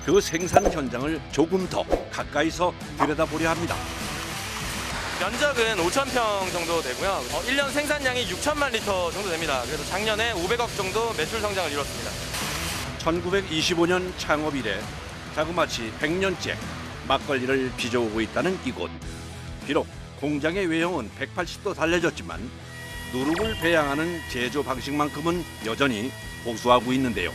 그 생산 현장을 조금 더 가까이서 들여다보려 합니다. 면적은 5,000평 정도 되고요. 1년 생산량이 6천만 리터 정도 됩니다. 그래서 작년에 500억 정도 매출 성장을 이뤘습니다. 1925년 창업 이래 자그마치 100년째 막걸리를 빚어오고 있다는 이곳. 비록 공장의 외형은 180도 달라졌지만 누룩을 배양하는 제조 방식만큼은 여전히 고수하고 있는데요.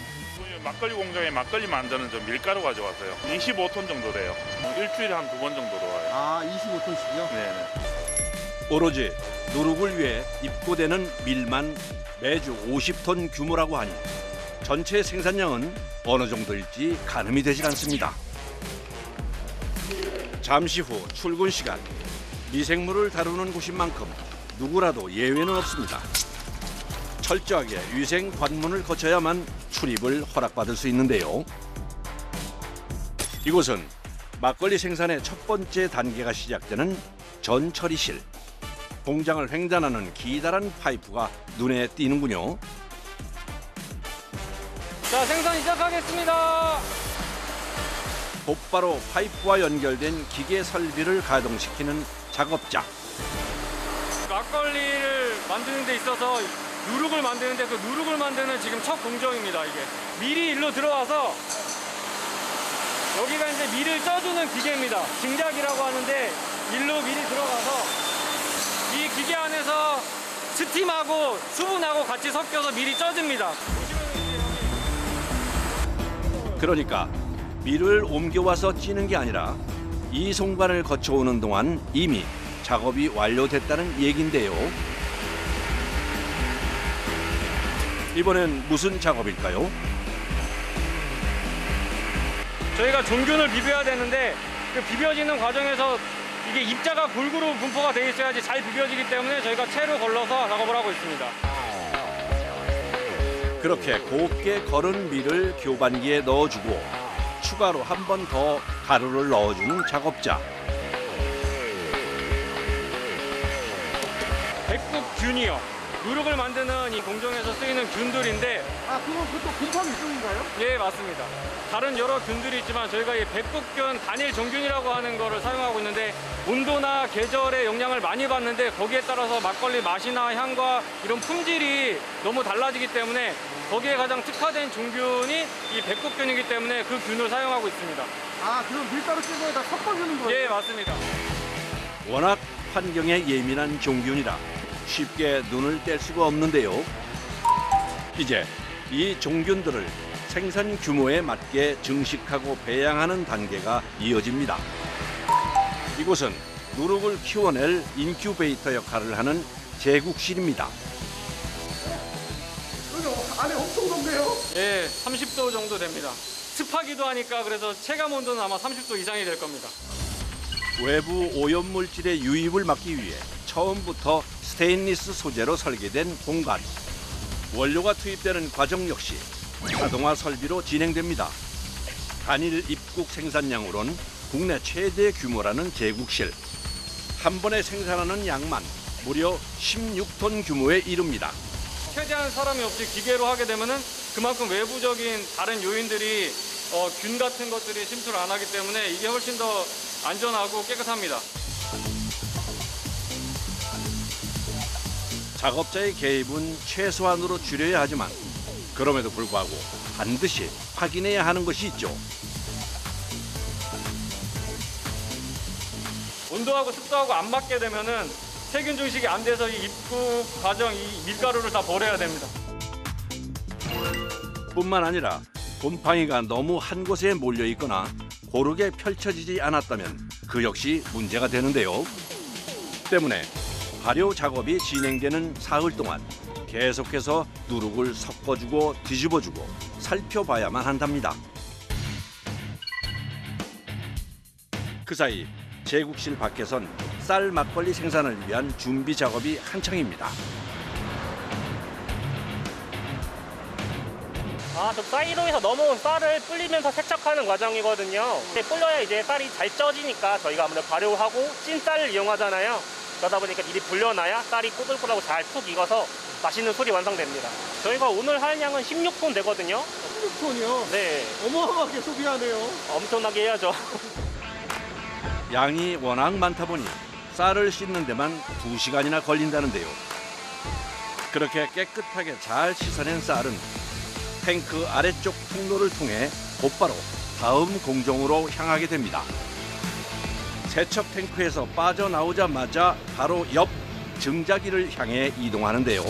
막걸리 공장에 막걸리 만드는 저 밀가루 가져왔어요. 25톤 정도 돼요. 일주일에 한 2번 정도 들어와요. 아, 25톤씩이요? 네. 오로지 누룩을 위해 입고되는 밀만 매주 50톤 규모라고 하니 전체 생산량은 어느 정도일지 가늠이 되질 않습니다. 잠시 후 출근 시간. 미생물을 다루는 곳인 만큼 누구라도 예외는 없습니다. 철저하게 위생 관문을 거쳐야만 출입을 허락받을 수 있는데요. 이곳은 막걸리 생산의 첫 번째 단계가 시작되는 전처리실. 공장을 횡단하는 기다란 파이프가 눈에 띄는군요. 자, 생산 시작하겠습니다. 곧바로 파이프와 연결된 기계 설비를 가동시키는 작업자. 막걸리를 만드는 데 있어서 누룩을 만드는데 그 누룩을 만드는 지금 첫 공정입니다. 이게 밀이 일로 들어와서 여기가 이제 밀을 쪄주는 기계입니다. 증작이라고 하는데 일로 밀이 들어가서 이 기계 안에서 스팀하고 수분하고 같이 섞여서 밀이 쪄집니다. 그러니까 밀을 옮겨와서 찌는 게 아니라 이 송관을 거쳐오는 동안 이미 작업이 완료됐다는 얘긴데요. 이번엔 무슨 작업일까요? 저희가 종균을 비벼야 되는데 그 비벼지는 과정에서 이게 입자가 골고루 분포가 돼 있어야지 잘 비벼지기 때문에 저희가 채로 걸러서 작업을 하고 있습니다. 그렇게 곱게 걸은 밀을 교반기에 넣어주고 추가로 한 번 더 가루를 넣어주는 작업자. 백국균이요. 누룩을 만드는 이 공정에서 쓰이는 균들인데 아, 그것도 곰팡이 이쪽인가요? 예, 맞습니다. 다른 여러 균들이 있지만 저희가 이 백국균 단일 종균이라고 하는 거를 사용하고 있는데 온도나 계절의 영향을 많이 받는데 거기에 따라서 막걸리 맛이나 향과 이런 품질이 너무 달라지기 때문에 거기에 가장 특화된 종균이 이 백국균이기 때문에 그 균을 사용하고 있습니다. 아, 그럼 밀가루 찐 거에다 섞어주는 거예요? 예, 맞습니다. 워낙 환경에 예민한 종균이라 쉽게 눈을 뗄 수가 없는데요. 이제 이 종균들을 생산 규모에 맞게 증식하고 배양하는 단계가 이어집니다. 이곳은 누룩을 키워낼 인큐베이터 역할을 하는 제국실입니다. 안에 엄청 덥네요. 예, 30도 정도 됩니다. 습하기도 하니까 그래서 체감 온도는 아마 30도 이상이 될 겁니다. 외부 오염물질의 유입을 막기 위해 처음부터 스테인리스 소재로 설계된 공간. 원료가 투입되는 과정 역시 자동화 설비로 진행됩니다. 단일 입국 생산량으론 국내 최대 규모라는 제국실. 한 번에 생산하는 양만 무려 16톤 규모에 이릅니다. 최대한 사람이 없이 기계로 하게 되면은 그만큼 외부적인 다른 요인들이 균 같은 것들이 침투를 안 하기 때문에 이게 훨씬 더 안전하고 깨끗합니다. 작업자의 개입은 최소한으로 줄여야 하지만 그럼에도 불구하고 반드시 확인해야 하는 것이 있죠. 온도하고 습도하고 안 맞게 되면은 세균 증식이 안 돼서 이 입국 과정 이 밀가루를 다 버려야 됩니다. 뿐만 아니라 곰팡이가 너무 한 곳에 몰려 있거나 고르게 펼쳐지지 않았다면 그 역시 문제가 되는데요. 때문에 발효 작업이 진행되는 사흘 동안 계속해서 누룩을 섞어주고 뒤집어주고 살펴봐야만 한답니다. 그 사이 제국실 밖에선 쌀 막걸리 생산을 위한 준비 작업이 한창입니다. 저 사이로에서 넘어온 쌀을 불리면서 세척하는 과정이거든요. 불려야 이제 쌀이 잘 쪄지니까 저희가 아무래도 발효하고 찐 쌀을 이용하잖아요. 그러다 보니까 미리 불려놔야 쌀이 꼬들꼬들하고 잘 푹 익어서 맛있는 술이 완성됩니다. 저희가 오늘 할 양은 16톤 되거든요. 16톤이요? 네, 어마어마하게 소비하네요. 엄청나게 해야죠. 양이 워낙 많다 보니 쌀을 씻는 데만 2시간이나 걸린다는데요. 그렇게 깨끗하게 잘 씻어낸 쌀은 탱크 아래쪽 통로를 통해 곧바로 다음 공정으로 향하게 됩니다. 세척 탱크에서 빠져나오자마자 바로 옆 증자기를 향해 이동하는데요.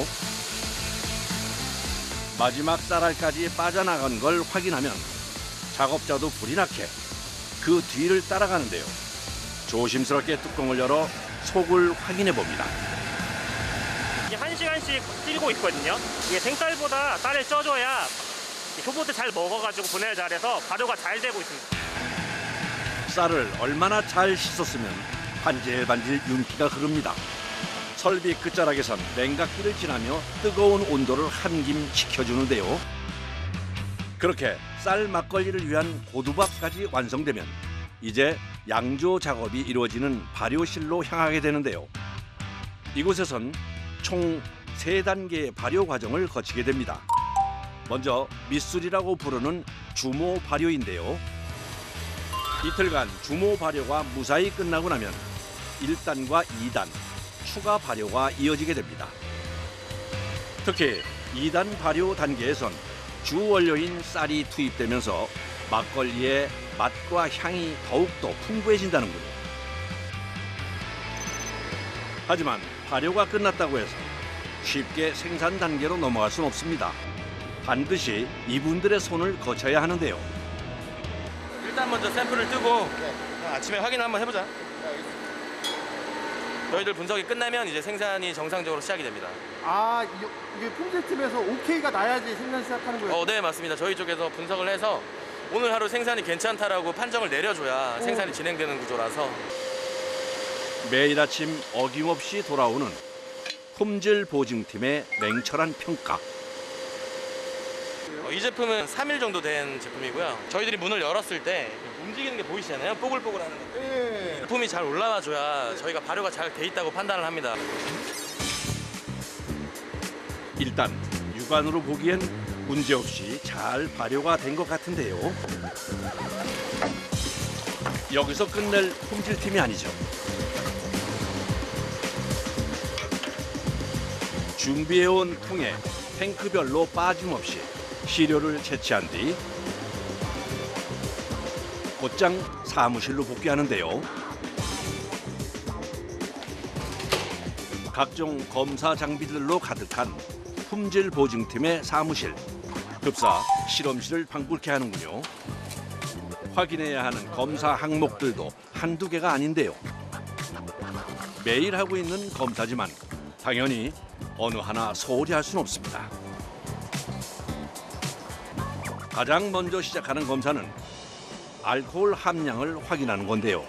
마지막 쌀알까지 빠져나간 걸 확인하면 작업자도 불이 나게 그 뒤를 따라가는데요. 조심스럽게 뚜껑을 열어 속을 확인해 봅니다. 이게 1시간씩 찌고 있거든요. 이게 생쌀보다 쌀을 쪄줘야 효모도 잘 먹어가지고 분해를 잘해서 발효가 잘 되고 있습니다. 쌀을 얼마나 잘 씻었으면 반질반질 윤기가 흐릅니다. 설비 끝자락에선 냉각기를 지나며 뜨거운 온도를 한김 식혀주는데요. 그렇게 쌀 막걸리를 위한 고두밥까지 완성되면 이제 양조 작업이 이루어지는 발효실로 향하게 되는데요. 이곳에선 총 3단계의 발효 과정을 거치게 됩니다. 먼저 밑술이라고 부르는 주모 발효인데요. 이틀간 주모 발효가 무사히 끝나고 나면 1단과 2단 추가 발효가 이어지게 됩니다. 특히 2단 발효 단계에선 주 원료인 쌀이 투입되면서 막걸리의 맛과 향이 더욱더 풍부해진다는군요. 하지만 발효가 끝났다고 해서 쉽게 생산 단계로 넘어갈 수는 없습니다. 반드시 이분들의 손을 거쳐야 하는데요. 일단 먼저 샘플을 뜨고 아침에 확인 한번 해보자. 저희들 분석이 끝나면 이제 생산이 정상적으로 시작이 됩니다. 아, 이게 품질팀에서 오케이가 나야지 생산 시작하는 거예요? 네, 맞습니다. 저희 쪽에서 분석을 해서 오늘 하루 생산이 괜찮다라고 판정을 내려줘야 생산이 진행되는 구조라서. 매일 아침 어김없이 돌아오는 품질 보증팀의 냉철한 평가. 이 제품은 3일 정도 된 제품이고요. 저희들이 문을 열었을 때 움직이는 게 보이시잖아요. 뽀글뽀글하는 거. 예. 제품이 잘 올라와줘야 저희가 발효가 잘 돼 있다고 판단을 합니다. 일단 육안으로 보기엔 문제없이 잘 발효가 된 것 같은데요. 여기서 끝낼 품질팀이 아니죠. 준비해온 통에 탱크별로 빠짐없이 시료를 채취한 뒤 곧장 사무실로 복귀하는데요. 각종 검사 장비들로 가득한 품질 보증팀의 사무실. 급사 실험실을 방불케 하는군요. 확인해야 하는 검사 항목들도 한두 개가 아닌데요. 매일 하고 있는 검사지만 당연히 어느 하나 소홀히 할 수는 없습니다. 가장 먼저 시작하는 검사는 알코올 함량을 확인하는 건데요.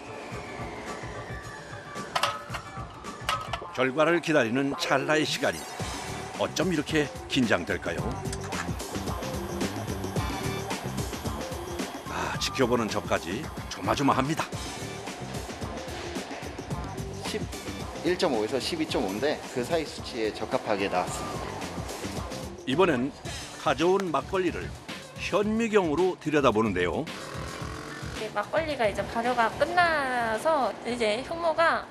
결과를 기다리는 찰나의 시간이 어쩜 이렇게 긴장될까요? 지켜보는 저까지 조마조마합니다. 11.5에서 12.5인데 그 사이 수치에 적합하게 나왔습니다. 이번엔 가져온 막걸리를 현미경으로 들여다보는데요. 막걸리가 이제 발효가 끝나서 이제 효모가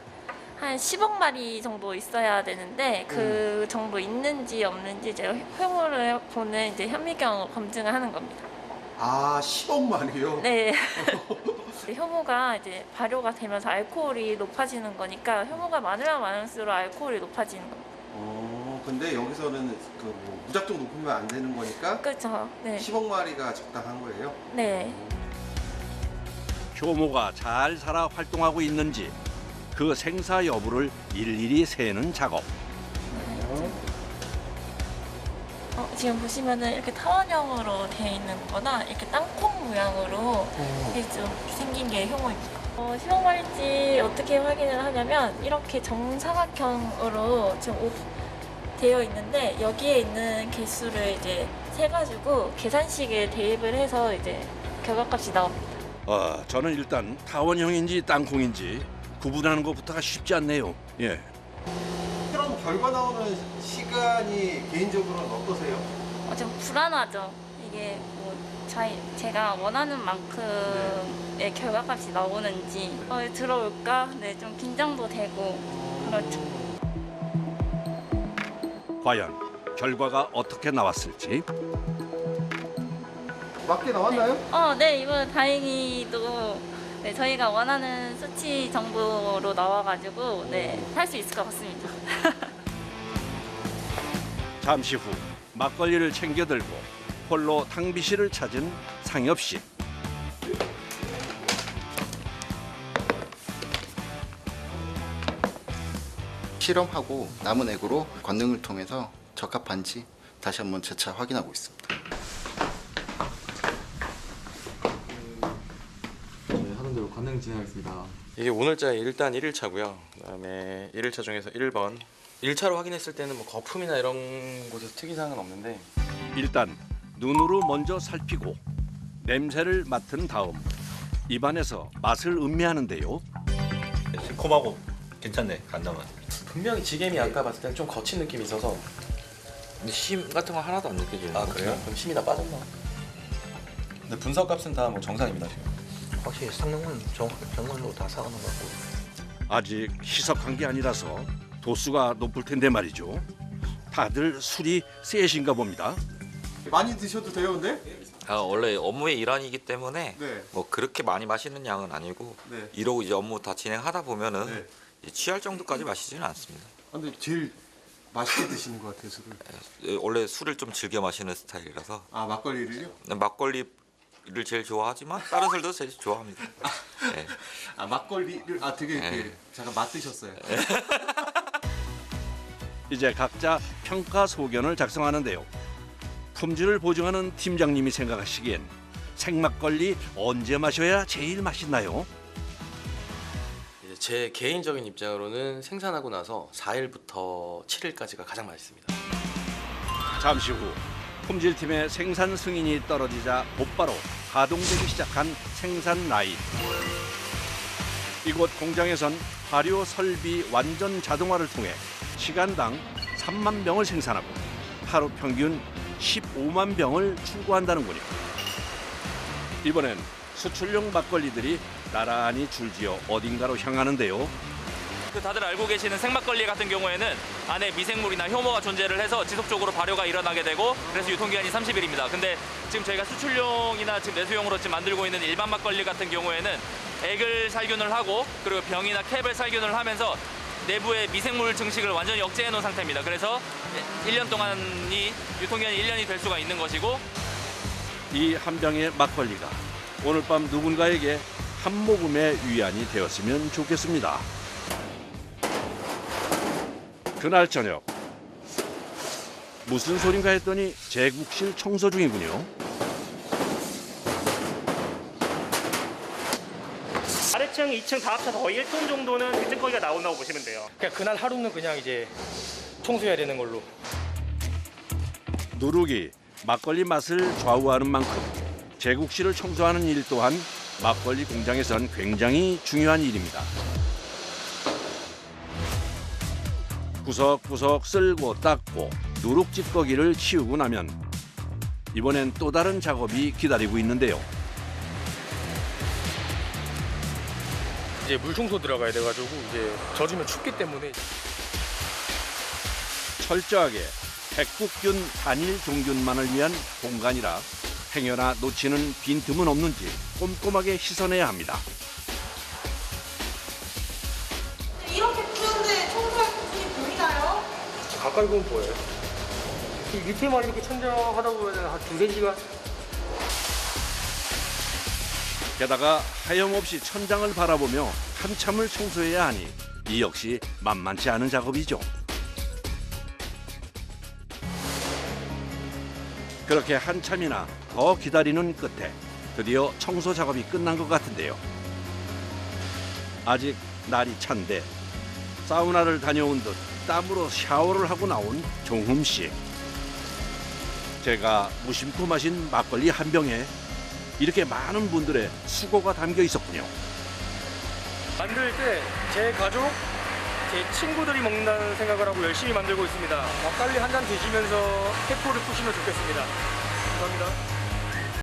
한 10억 마리 정도 있어야 되는데 그 정도 있는지 없는지 이제 효모를 보는 이제 현미경 검증을 하는 겁니다. 아, 10억만이요? 네. 효모가 이제 발효가 되면서 알코올이 높아지는 거니까 효모가 많으면 많을수록 알코올이 높아지는 겁니다. 근데 여기서는 뭐 무작정 높으면 안 되는 거니까 그렇죠. 네. 10억 마리가 적당한 거예요? 네. 효모가 잘 살아 활동하고 있는지 그 생사 여부를 일일이 세는 작업. 지금 보시면은 이렇게 타원형으로 되어 있는 거나 이렇게 땅콩 모양으로 이렇게 좀 생긴 게 효모입니다. 시험할지 어떻게 확인을 하냐면 이렇게 정사각형으로 지금 되어 있는데 여기에 있는 개수를 이제 세가지고 계산식에 대입을 해서 이제 결과값이 나옵니다. 저는 일단 타원형인지 땅콩인지 구분하는 것부터가 쉽지 않네요. 예. 그럼 결과 나오는 시간이 개인적으로는 어떠세요? 좀 불안하죠. 이게 뭐 제가 원하는 만큼의 결과값이 나오는지 들어올까? 네, 좀 긴장도 되고 그렇죠. 과연 결과가 어떻게 나왔을지. 맞게 나왔나요? 네, 이번 다행히도 네, 저희가 원하는 수치 정도로 나와가지고 네, 할 수 있을 것 같습니다. 잠시 후 막걸리를 챙겨 들고 홀로 탕비실을 찾은 상엽 씨. 실험하고 남은 액으로 권능을 통해서 적합한지 다시 한번 재차 확인하고 있습니다. 네, 하는 대로 관행 진행하겠습니다. 이게 오늘자의 일단 1일차고요. 그다음에 1일차 중에서 1번. 1차로 확인했을 때는 뭐 거품이나 이런 곳에서 특이사항은 없는데 일단 눈으로 먼저 살피고 냄새를 맡은 다음 입안에서 맛을 음미하는데요. 새콤하고 괜찮네, 간장은. 분명히 지겜이 아까 봤을 때는 좀 거친 느낌이 있어서 근데 심 같은 거 하나도 안 느껴지네요. 아 그래요? 그럼 힘이 다 빠졌나? 근데 분석값은 다 뭐 정상입니다, 지금. 확실히 상용은 정말로 다 사오는 것 같고. 아직 희석한 게 아니라서 도수가 높을 텐데 말이죠. 다들 술이 세신가 봅니다. 많이 드셔도 돼요, 근데? 원래 업무의 일환이기 때문에 네. 뭐 그렇게 많이 마시는 양은 아니고 네. 이러고 이제 업무 다 진행하다 보면은 네. 이제 취할 정도까지 마시지는 않습니다. 근데 제일 맛있게 드시는 것 같아요, 술을. 원래 술을 좀 즐겨 마시는 스타일이라서 아, 막걸리를요? 막걸리를 제일 좋아하지만 다른 술도 제일 좋아합니다. 네. 아, 막걸리를 되게 이렇게 잠깐 맛드셨어요. 이제 각자 평가 소견을 작성하는데요. 품질을 보증하는 팀장님이 생각하시기엔 생막걸리 언제 마셔야 제일 맛있나요? 이제 제 개인적인 입장으로는 생산하고 나서 4일부터 7일까지가 가장 맛있습니다. 잠시 후 품질팀의 생산 승인이 떨어지자 곧바로 가동되기 시작한 생산 라인. 이곳 공장에선 발효 설비 완전 자동화를 통해 시간당 3만 병을 생산하고 하루 평균 15만 병을 출고한다는군요. 이번엔 수출용 막걸리들이 나란히 줄지어 어딘가로 향하는데요. 다들 알고 계시는 생막걸리 같은 경우에는 안에 미생물이나 효모가 존재를 해서 지속적으로 발효가 일어나게 되고 그래서 유통기한이 30일입니다. 근데 지금 저희가 수출용이나 지금 내수용으로 지금 만들고 있는 일반 막걸리 같은 경우에는 액을 살균을 하고 그리고 병이나 캡을 살균을 하면서 내부의 미생물 증식을 완전히 억제해 놓은 상태입니다. 그래서 1년 동안이 유통기한이 1년이 될 수가 있는 것이고 이 한 병의 막걸리가 오늘 밤 누군가에게 한 모금의 위안이 되었으면 좋겠습니다. 그날 저녁 무슨 소린가 했더니 제국실 청소 중이군요. 아래층, 2층 다 합쳐서 거의 1톤 정도는 뒷등거리가 나온다고 보시면 돼요. 그냥 그날 하루는 그냥 이제 청소해야 되는 걸로. 누룩이 막걸리 맛을 좌우하는 만큼 제국실을 청소하는 일 또한 막걸리 공장에선 굉장히 중요한 일입니다. 구석구석 쓸고 닦고 누룩 찌꺼기를 치우고 나면 이번엔 또 다른 작업이 기다리고 있는데요. 이제 물 청소 들어가야 돼가지고 이제 젖으면 춥기 때문에 철저하게 백국균 단일 종균만을 위한 공간이라 행여나 놓치는 빈틈은 없는지 꼼꼼하게 씻어내야 합니다. 이렇게 추운데 청소할 부분이 보이나요? 가까이 보면 보여요. 이 밑에만 이렇게 천정하다 보면 한 2-3시간. 게다가 하염없이 천장을 바라보며 한참을 청소해야 하니 이 역시 만만치 않은 작업이죠. 그렇게 한참이나 더 기다리는 끝에 드디어 청소 작업이 끝난 것 같은데요. 아직 날이 찬데 사우나를 다녀온 듯 땀으로 샤워를 하고 나온 종흠 씨. 제가 무심코 마신 막걸리 한 병에 이렇게 많은 분들의 수고가 담겨 있었군요. 만들 때 제 가족, 제 친구들이 먹는다는 생각을 하고 열심히 만들고 있습니다. 막걸리 한 잔 드시면서 세포를 푸시면 좋겠습니다. 감사합니다.